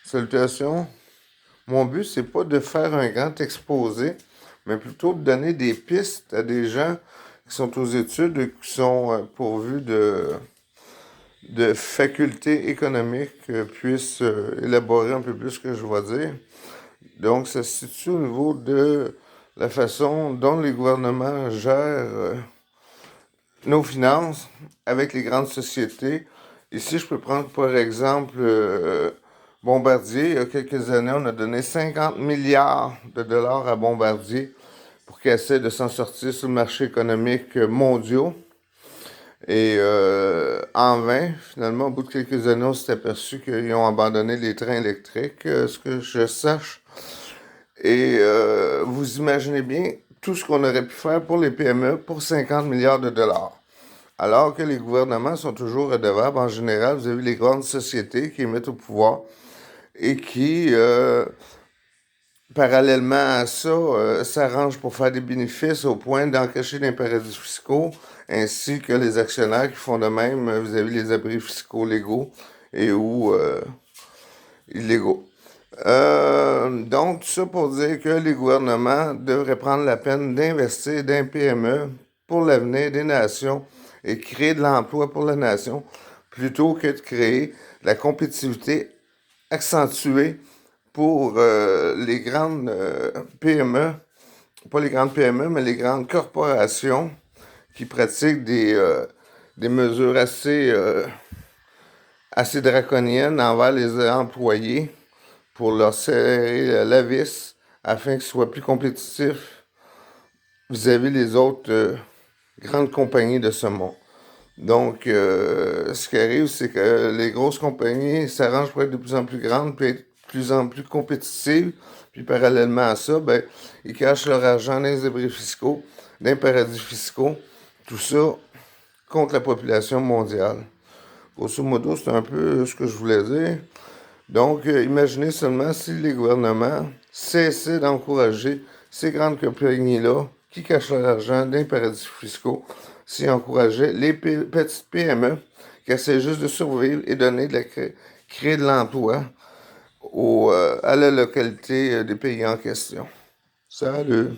Salutations. Mon but, c'est pas de faire un grand exposé, mais plutôt de donner des pistes à des gens qui sont aux études et qui sont pourvus de facultés économiques puissent élaborer un peu plus ce que je vais dire. Donc, ça se situe au niveau de la façon dont les gouvernements gèrent nos finances avec les grandes sociétés. Ici, je peux prendre par exemple Bombardier. Il y a quelques années, on a donné 50 milliards de dollars à Bombardier pour qu'il essaie de s'en sortir sur le marché économique mondial. Et en vain, finalement, au bout de quelques années, on s'est aperçu qu'ils ont abandonné les trains électriques, ce que je sache. Et vous imaginez bien tout ce qu'on aurait pu faire pour les PME pour 50 milliards de dollars. Alors que les gouvernements sont toujours redevables. En général, vous avez les grandes sociétés qui mettent au pouvoir et qui, parallèlement à ça, s'arrangent pour faire des bénéfices au point d'encacher des paradis fiscaux, ainsi que les actionnaires qui font de même. Vous avez les abris fiscaux légaux et ou illégaux. Donc, tout ça pour dire que les gouvernements devraient prendre la peine d'investir dans les PME pour l'avenir des nations et créer de l'emploi pour la nation, plutôt que de créer de la compétitivité accentuée pour les grandes PME, pas les grandes PME, mais les grandes corporations qui pratiquent des mesures assez draconiennes envers les employés pour leur serrer la vis afin qu'ils soient plus compétitifs vis-à-vis des autres grandes compagnies de ce monde. Donc, ce qui arrive, c'est que les grosses compagnies s'arrangent pour être de plus en plus grandes, puis être de plus en plus compétitives. Puis, parallèlement à ça, ben, ils cachent leur argent dans les abris fiscaux, dans les paradis fiscaux. Tout ça contre la population mondiale. Grosso modo, c'est un peu ce que je voulais dire. Donc, imaginez seulement si les gouvernements cessaient d'encourager ces grandes compagnies-là qui cachent leur argent dans les paradis fiscaux, s'ils encourageaient les petites PME qui essaient juste de survivre et donner créer de l'emploi à la localité des pays en question. Salut!